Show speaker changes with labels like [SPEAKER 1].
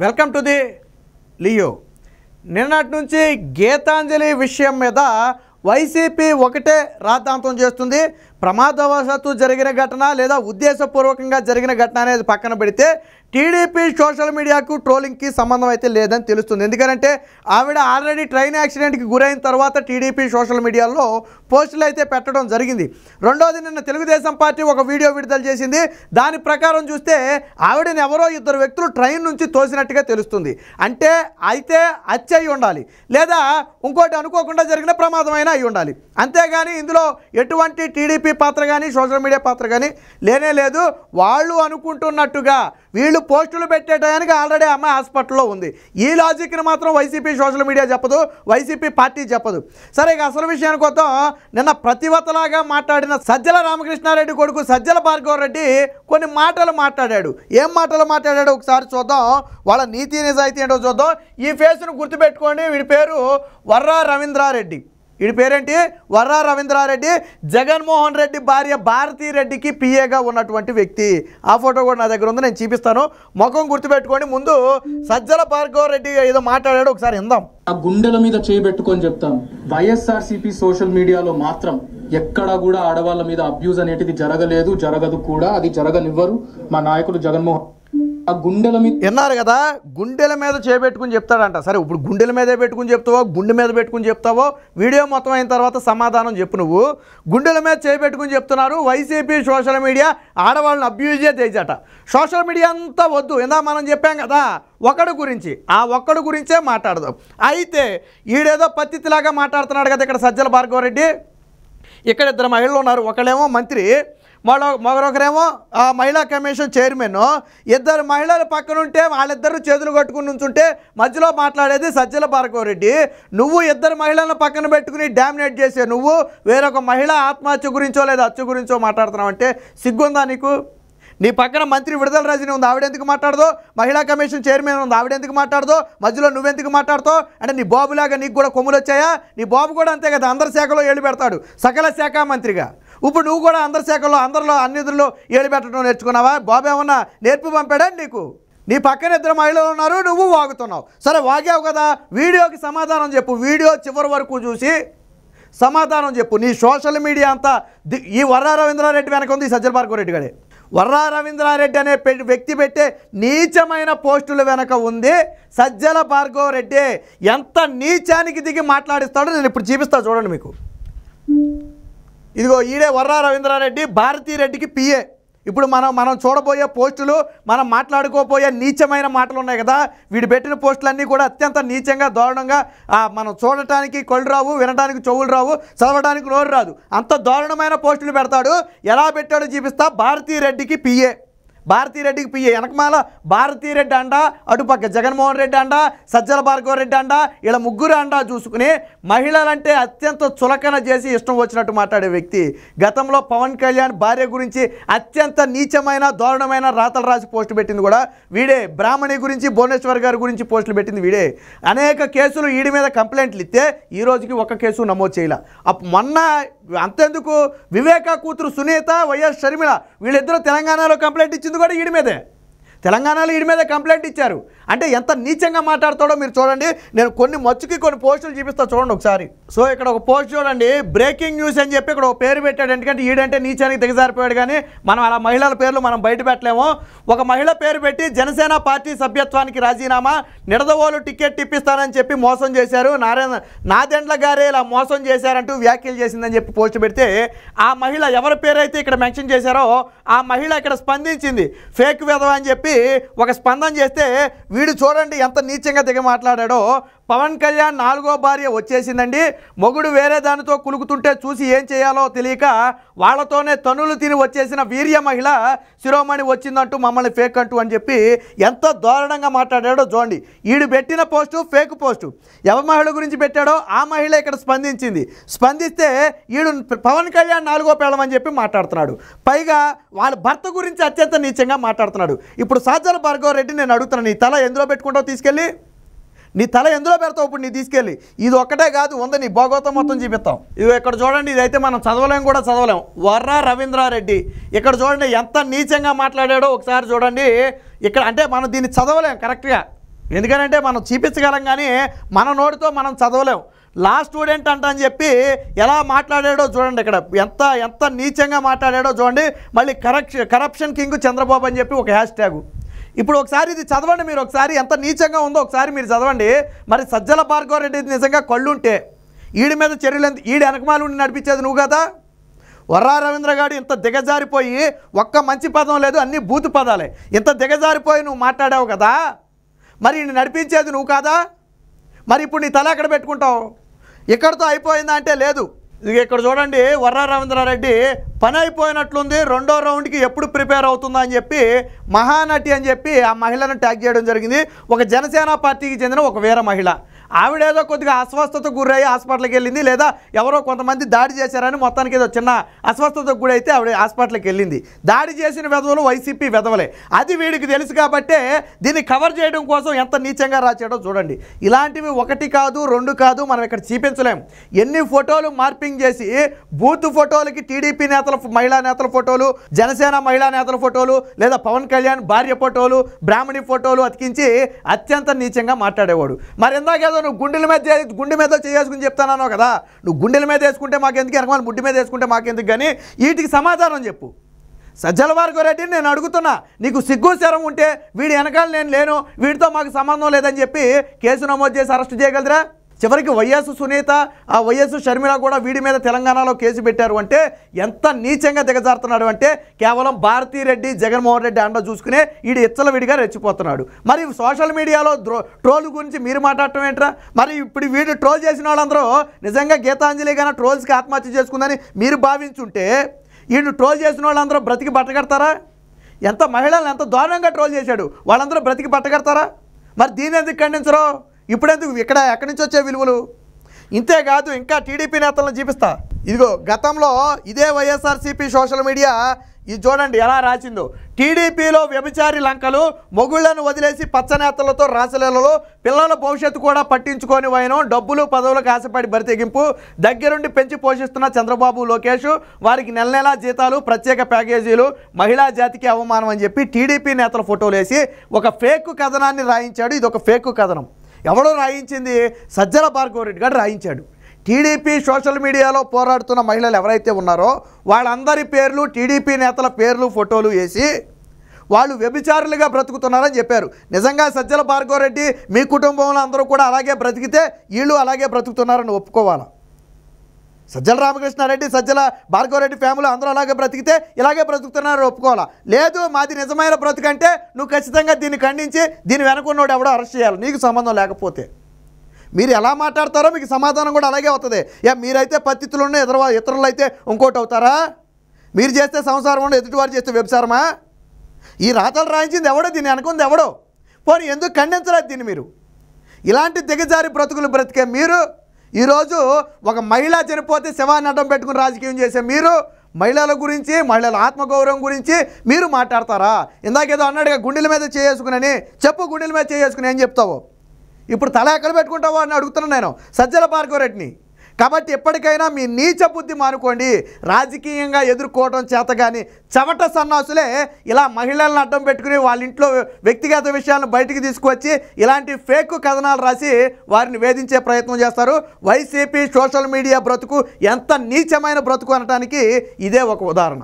[SPEAKER 1] Welcome to the Leo. నిన్నటి నుంచి గీతాంజలి విషయం మీద వైసీపీ ఒకటే రాద్ధాంతం చేస్తుంది. ప్రమాదవశాత్తు జరిగిన ఘటన లేదా ఉద్దేశపూర్వకంగా జరిగిన ఘటన అనేది పక్కన పెడితే టీడీపీ సోషల్ మీడియాకు ట్రోలింగ్కి సంబంధం అయితే లేదని తెలుస్తుంది. ఎందుకంటే ఆవిడ ఆల్రెడీ ట్రైన్ యాక్సిడెంట్కి గురైన తర్వాత టీడీపీ సోషల్ మీడియాలో పోస్టులు అయితే పెట్టడం జరిగింది. రెండోది, నిన్న తెలుగుదేశం పార్టీ ఒక వీడియో విడుదల చేసింది. దాని ప్రకారం చూస్తే ఆవిడని ఎవరో ఇద్దరు వ్యక్తులు ట్రైన్ నుంచి తోసినట్టుగా తెలుస్తుంది. అంటే అయితే హత్య అయి ఉండాలి, లేదా ఇంకోటి అనుకోకుండా జరిగిన ప్రమాదమైన అయి ఉండాలి. అంతేగాని ఇందులో ఎటువంటి టీడీపీ పాత్ర కానీ సోషల్ మీడియా పాత్ర కానీ లేనే లేదు. వాళ్ళు అనుకుంటున్నట్టుగా వీళ్ళు పోస్టులు పెట్టే టయానికి ఆల్రెడీ అమ్మాయి హాస్పిటల్లో ఉంది. ఈ లాజిక్ని మాత్రం వైసీపీ సోషల్ మీడియా చెప్పదు, వైసీపీ పార్టీ చెప్పదు. సరే, ఇక అసలు విషయానికి వద్దాం. నిన్న ప్రతివతలాగా మాట్లాడిన సజ్జల రామకృష్ణారెడ్డి కొడుకు సజ్జల భార్గవరెడ్డి కొన్ని మాటలు మాట్లాడాడు. ఏం మాటలు మాట్లాడాడు ఒకసారి చూద్దాం. వాళ్ళ నీతి నిజాయితీ ఏంటో చూద్దాం. ఈ ఫేస్ను గుర్తుపెట్టుకోండి. వీడి పేరు వర్రా రవీంద్రారెడ్డి. వీడి పేరేంటి? వర్రా రవీంద్రారెడ్డి. జగన్మోహన్ రెడ్డి భార్య భారతీ రెడ్డికి పిఏగా ఉన్నటువంటి వ్యక్తి. ఆ ఫోటో కూడా నా దగ్గర ఉంది, నేను చూపిస్తాను. ముఖం గుర్తుపెట్టుకోండి. ముందు సజ్జల భార్గవరెడ్డి ఏదో మాట్లాడాడు, ఒకసారి విందాం.
[SPEAKER 2] ఆ గుండెల మీద చేయబెట్టుకొని చెప్తాను, వైఎస్ఆర్సీపీ సోషల్ మీడియాలో మాత్రం ఎక్కడా కూడా ఆడవాళ్ళ మీద అబ్యూజ్ అనేది జరగలేదు, జరగదు కూడా, అది జరగనివ్వరు మా నాయకులు జగన్మోహన్. ఆ గుండెల మీద
[SPEAKER 1] విన్నారు కదా, గుండెల మీద చేపెట్టుకుని చెప్తాడంట. సరే, ఇప్పుడు గుండెల మీదే పెట్టుకుని చెప్తావో గుండె మీద పెట్టుకుని చెప్తావో వీడియో మొత్తం అయిన తర్వాత సమాధానం చెప్పు. నువ్వు గుండెల మీద చేపెట్టుకుని చెప్తున్నారు. వైసీపీ సోషల్ మీడియా ఆడవాళ్ళని అబ్యూజే చేసేట. సోషల్ మీడియా అంతా వద్దు, ఇందా మనం చెప్పాం కదా ఒకడు గురించి, ఆ ఒక్కడు గురించే మాట్లాడదాం. అయితే ఈడేదో పత్తిలాగా మాట్లాడుతున్నాడు కదా ఇక్కడ సజ్జల భార్గవరెడ్డి. ఇక్కడ ఇద్దరు మహిళలు ఉన్నారు. ఒకళ్ళేమో మంత్రి, మరొకరేమో మహిళా కమిషన్ చైర్మన్. ఇద్దరు మహిళల పక్కనుంటే వాళ్ళిద్దరు చేతులు కట్టుకుని నుంచుంటే మధ్యలో మాట్లాడేది సజ్జల భార్గవరెడ్డి. నువ్వు ఇద్దరు మహిళలను పక్కన పెట్టుకుని డామినేట్ చేసే నువ్వు వేరొక మహిళ ఆత్మహత్య గురించో లేదా హత్య గురించో మాట్లాడుతున్నావు అంటే సిగ్గుందా నీకు? నీ పక్కన మంత్రి విడుదల రజని ఉంది, ఆవిడెందుకు మాట్లాడదో? మహిళా కమిషన్ చైర్మన్ ఉంది, ఆవిడెందుకు మాట్లాడదో? మధ్యలో నువ్వెందుకు మాట్లాడుతావు? అంటే నీ బాబులాగా నీకు కూడా కొమ్ములు వచ్చాయా? నీ బాబు కూడా అంతే కదా, అందరి శాఖలో ఏళ్ళు పెడతాడు సకల శాఖ మంత్రిగా. ఇప్పుడు నువ్వు కూడా అందరి శాఖలో అందరిలో అన్నిధుల్లో ఏళ్ళు పెట్టడం నేర్చుకున్నావా? బాబు ఏమన్నా నేర్పి పంపాడా నీకు? నీ పక్కన ఇద్దరు మహిళలు ఉన్నారు, నువ్వు వాగుతున్నావు. సరే, వాగావు కదా, వీడియోకి సమాధానం చెప్పు. వీడియో చివరి వరకు చూసి సమాధానం చెప్పు. నీ సోషల్ మీడియా అంతా ఈ వర్రా రవీంద్రారెడ్డి వెనక ఉంది, సజ్జల భార్గవరెడ్డి గడే. వర్రా రవీంద్రారెడ్డి అనే వ్యక్తి పెట్టే నీచమైన పోస్టుల వెనక ఉంది సజ్జల భార్గవరెడ్డి. ఎంత నీచానికి దిగి మాట్లాడిస్తాడో నేను ఇప్పుడు చూపిస్తాను, చూడండి మీకు. ఇదిగో ఈడే వర్రా రవీంద్రారెడ్డి, భారతీ రెడ్డికి పిఏ. ఇప్పుడు మనం చూడబోయే పోస్టులు, మనం మాట్లాడుకోబోయే నీచమైన మాటలు ఉన్నాయి కదా, వీడు పెట్టిన పోస్టులన్నీ కూడా అత్యంత నీచంగా దారుణంగా, మనం చూడటానికి కళ్ళు రావు, వినడానికి చెవులు రావు, చదవడానికి నోరు రాదు, అంత దారుణమైన పోస్టులు పెడతాడు. ఎలా పెట్టాడో చూపిస్తా. భారతీ రెడ్డికి పిఏ, భారతీ రెడ్డికి పిఏ. వెనకమాల భారతీ రెడ్డి అండ, అటుపక్క జగన్మోహన్ రెడ్డి అండ, సజ్జల భార్గవరెడ్డి అండ, ఇలా ముగ్గురు అండ చూసుకుని మహిళలంటే అత్యంత చులకన చేసి ఇష్టం వచ్చినట్టు మాట్లాడే వ్యక్తి. గతంలో పవన్ కళ్యాణ్ భార్య గురించి అత్యంత నీచమైన దారుణమైన రాతలు రాసి పోస్టు పెట్టింది కూడా వీడే. బ్రాహ్మణి గురించి, భువనేశ్వర్ గారి గురించి పోస్టులు పెట్టింది వీడే. అనేక కేసులు వీడి మీద కంప్లైంట్లు ఇస్తే ఈ రోజుకి ఒక్క కేసు నమోదు చేయలే. మొన్న అంతెందుకు, వివేకా కూతురు సునీత, వైఎస్ షర్మిల వీళ్ళిద్దరూ తెలంగాణలో కంప్లైంట్ ఇచ్చింది కూడా వీడి మీదే. తెలంగాణలో వీడి మీద కంప్లైంట్ ఇచ్చారు. అంటే ఎంత నీచంగా మాట్లాడతాడో మీరు చూడండి. నేను కొన్ని పోస్టులు చూపిస్తా, చూడండి ఒకసారి. సో ఇక్కడ ఒక పోస్ట్ చూడండి, బ్రేకింగ్ న్యూస్ అని చెప్పి ఇక్కడ ఒక పేరు పెట్టాడు. ఎందుకంటే ఈడంటే నీచానికి దిగజారిపోయాడు, కానీ మనం అలా మహిళల పేర్లు మనం బయట పెట్టలేము. ఒక మహిళ పేరు పెట్టి జనసేన పార్టీ సభ్యత్వానికి రాజీనామా, నిడదవోలు టికెట్ ఇప్పిస్తానని చెప్పి మోసం చేశారు, నాదెండ్ల గారే ఇలా మోసం చేశారంటూ వ్యాఖ్యలు చేసిందని చెప్పి పోస్ట్ పెడితే ఆ మహిళ ఎవరి పేరైతే ఇక్కడ మెన్షన్ చేశారో ఆ మహిళ ఇక్కడ స్పందించింది. ఫేక్ విధవ అని చెప్పి ఒక స్పందన చేస్తే వీడు చూడండి ఎంత నీచంగా దిగ మాట్లాడాడో. పవన్ కళ్యాణ్ 4వ భార్య వచ్చేసిందండి, మొగుడు వేరే దానితో కులుకుతుంటే చూసి ఏం చేయాలో తెలియక వాళ్ళతోనే తనులు తిని వచ్చేసిన వీర్య మహిళ శిరోమణి వచ్చిందంటూ మమ్మల్ని ఫేక్ అంటూ అని చెప్పి ఎంత దారుణంగా మాట్లాడాడో చూడండి. వీడు పెట్టిన పోస్టు ఫేక్ పోస్టు. ఎవరి మహిళ గురించి పెట్టాడో ఆ మహిళ ఇక్కడ స్పందించింది. స్పందిస్తే వీడు పవన్ కళ్యాణ్ 4వ పెళ్ళం అని చెప్పి మాట్లాడుతున్నాడు. పైగా వాళ్ళ భర్త గురించి అత్యంత నీచంగా మాట్లాడుతున్నాడు. ఇప్పుడు సజ్జల భార్గవరెడ్డి నేను అడుగుతున్నాను, నీ తల ఎందులో పెట్టుకుంటావు తీసుకెళ్ళి? నీ తల ఎందులో పెడతావు ఇప్పుడు? నీ తీసుకెళ్ళి ఇది ఒక్కటే కాదు, ఉంది నీ భోగవతం మొత్తం చూపిస్తాం. ఇది ఇక్కడ చూడండి, ఇదైతే మనం చదవలేం కూడా చదవలేం. వర్రా రవీంద్రారెడ్డి ఇక్కడ చూడండి ఎంత నీచంగా మాట్లాడాడో ఒకసారి చూడండి. ఇక్కడ అంటే మనం దీన్ని చదవలేం కరెక్ట్గా. ఎందుకంటే మనం చూపించగలం కానీ మన నోటితో మనం చదవలేం. లా స్టూడెంట్ అంట అని చెప్పి ఎలా మాట్లాడాడో చూడండి, ఇక్కడ ఎంత నీచంగా మాట్లాడాడో చూడండి. మళ్ళీ కరప్షన్ కింగ్ చంద్రబాబు అని చెప్పి ఒక హ్యాష్ ట్యాగ్. ఇప్పుడు ఒకసారి ఇది చదవండి మీరు, ఒకసారి ఎంత నీచంగా ఉందో ఒకసారి మీరు చదవండి. మరి సజ్జల భార్గవరెడ్డి నిజంగా కళ్ళుంటే ఈడి మీద చర్యలు ఈడి వెనకమాలు నడిపించేది నువ్వు కదా. వర్రా రవీంద్ర గారు ఇంత దిగజారిపోయి ఒక్క మంచి పదం లేదు, అన్ని బూతు పదాలే. ఇంత దిగజారిపోయి నువ్వు మాట్లాడావు కదా, మరి ఈయన నడిపించేది నువ్వు కాదా? మరి ఇప్పుడు నీ తల ఎక్కడ పెట్టుకుంటావు? ఇక్కడితో అయిపోయిందా అంటే లేదు. ఇక్కడ చూడండి, వర్రా రవీంద్రారెడ్డి పని అయిపోయినట్లుంది, రెండో రౌండ్కి ఎప్పుడు ప్రిపేర్ అవుతుందా అని చెప్పి మహానటి అని చెప్పి ఆ మహిళను ట్యాగ్ చేయడం జరిగింది. ఒక జనసేన పార్టీకి చెందిన ఒక వీర మహిళ. ఆవిడేదో కొద్దిగా అస్వస్థతకు గురయ్యి హాస్పిటల్కి వెళ్ళింది, లేదా ఎవరో కొంతమంది దాడి చేశారని మొత్తానికి ఏదో చిన్న అస్వస్థతకు గురైతే ఆవిడ హాస్పిటల్కి వెళ్ళింది. దాడి చేసిన వెధవలు వైసీపీ వెధవలే, అది వీడికి తెలుసు కాబట్టే దీన్ని కవర్ చేయడం కోసం ఎంత నీచంగా రాచాడో చూడండి. ఇలాంటివి ఒకటి కాదు రెండు కాదు, మనం ఇక్కడ చూపించలేం. ఎన్ని ఫోటోలు మార్పింగ్ చేసి బూత్ ఫోటోలకి టీడీపీ నేతల మహిళా నేతల ఫోటోలు, జనసేన మహిళా నేతల ఫోటోలు, లేదా పవన్ కళ్యాణ్ భార్య ఫోటోలు, బ్రాహ్మణి ఫోటోలు అతికించి అత్యంత నీచంగా మాట్లాడేవాడు. మరి ఎందాకేదో నువ్వు గుండె మీద చేసుకుని చెప్తానో కదా, నువ్వు గుండెల మీద వేసుకుంటే మాకెందుకు, వెనకమాల ముడ్డి మీద వేసుకుంటే మాకెందుకు, కానీ వీటికి సమాధానం చెప్పు. సజ్జల భార్గవరెడ్డిని నేను అడుగుతున్నా, నీకు సిగ్గు శరం ఉంటే వీడి వెనకాల నేను లేను, వీడితో మాకు సంబంధం లేదని చెప్పి కేసు నమోదు చేసి అరెస్ట్ చేయగలరా? చివరికి వైఎస్ సునీత, ఆ వైఎస్ షర్మిల కూడా వీడి మీద తెలంగాణలో కేసు పెట్టారు అంటే ఎంత నీచంగా దిగజారుతున్నాడు అంటే కేవలం భారతీరెడ్డి జగన్మోహన్ రెడ్డి అండ చూసుకునే వీడి విడిగా రెచ్చిపోతున్నాడు. మరి సోషల్ మీడియాలో ట్రోల్ గురించి మీరు మాట్లాడటం ఏంట్రా? మరి ఇప్పుడు వీడు ట్రోల్ చేసిన వాళ్ళందరూ నిజంగా గీతాంజలి గాన ట్రోల్స్కి ఆత్మహత్య చేసుకుందని మీరు భావించుంటే వీడు ట్రోల్ చేసిన వాళ్ళందరూ బ్రతికి బట్టగడతారా? ఎంత మహిళలను ఎంత దారుణంగా ట్రోల్ చేశాడు, వాళ్ళందరూ బ్రతికి బట్టగడతారా? మరి దీని ఎందుకు ఖండించరు? ఇప్పుడెందుకు ఎక్కడి నుంచి వచ్చే విలువలు? ఇంతేకాదు, ఇంకా టీడీపీ నేతలను చూపిస్తా. ఇదిగో గతంలో ఇదే వైఎస్ఆర్సీపీ సోషల్ మీడియా ఇది చూడండి ఎలా రాసిందో. టీడీపీలో వ్యభిచారి లంకలు, మొగుళ్లను వదిలేసి పచ్చనేతలతో రాసలీలలో, పిల్లల భవిష్యత్తు కూడా పట్టించుకొని వైనం, డబ్బులు పదవులకు ఆశపడి బరితెగింపు, దగ్గరుండి పెంచి పోషిస్తున్న చంద్రబాబు లోకేష్, వారికి నెల నెలా జీతాలు, ప్రత్యేక ప్యాకేజీలు, మహిళా జాతికి అవమానం అని చెప్పి టీడీపీ నేతల ఫోటోలు వేసి ఒక ఫేక్ కథనాన్ని రాయించాడు. ఇది ఒక ఫేక్ కథనం. ఎవడో రాయించింది? సజ్జల భార్గవరెడ్డి గారు రాయించాడు. టీడీపీ సోషల్ మీడియాలో పోరాడుతున్న మహిళలు ఎవరైతే ఉన్నారో వాళ్ళందరి పేర్లు, టీడీపీ నేతల పేర్లు, ఫోటోలు వేసి వాళ్ళు వ్యభిచారులుగా బ్రతుకుతున్నారని చెప్పారు. నిజంగా సజ్జల భార్గవరెడ్డి మీ కుటుంబంలో అందరూ కూడా అలాగే బ్రతికితే వీళ్ళు అలాగే బ్రతుకుతున్నారని ఒప్పుకోవాలి. సజ్జల రామకృష్ణారెడ్డి, సజ్జల భార్గవరెడ్డి ఫ్యామిలీ అందరూ అలాగే బ్రతికితే ఇలాగే బ్రతుకుతున్నారని ఒప్పుకోవాలా? లేదు, మాది నిజమైన బ్రతుకంటే నువ్వు ఖచ్చితంగా దీన్ని ఖండించి దీని వెనకున్నోడు ఎవడో అరెస్ట్ చేయాలి, నీకు సంబంధం లేకపోతే. మీరు ఎలా మాట్లాడతారో మీకు సమాధానం కూడా అలాగే అవుతుంది. మీరైతే పత్తితులు ఉన్న ఇతరులు అయితే ఇంకోటి అవుతారా? మీరు చేస్తే సంసారం ఉండి ఎదుటివారు చేస్తే వ్యభిచారమా? ఈ రాతలు రాయించింది ఎవడో, దీన్ని అనుకుంది ఎవడో? పోనీ ఎందుకు ఖండించలేదు దీన్ని? మీరు ఇలాంటి దిగజారి బ్రతుకులు బ్రతికే మీరు ఈరోజు ఒక మహిళ చనిపోతే శవాన్ని అడ్డం పెట్టుకుని రాజకీయం చేసే మీరు మహిళల గురించి, మహిళల ఆత్మగౌరవం గురించి మీరు మాట్లాడతారా? ఇందాకేదో అన్నాడుగా గుండెల మీద చేసుకునని చెప్పు, గుండెల మీద చేసుకుని ఏం చెప్తావు? ఇప్పుడు తల ఎక్కడ పెట్టుకుంటావో అని అడుగుతున్నాను నేను సజ్జల భార్గవరెడ్డిని. కాబట్టి ఎప్పటికైనా మీ నీచ బుద్ధి మానుకోండి. రాజకీయంగా ఎదుర్కోవడం చేత కానీ చవట సన్నాసులే ఇలా మహిళలను అడ్డం పెట్టుకుని వాళ్ళ ఇంట్లో వ్యక్తిగత విషయాలను బయటికి తీసుకువచ్చి ఇలాంటి ఫేక్ కథనాలు రాసి వారిని వేధించే ప్రయత్నం చేస్తారు. వైసీపీ సోషల్ మీడియా బ్రతుకు ఎంత నీచమైన బ్రతుకు అనడానికి ఇదే ఒక ఉదాహరణ.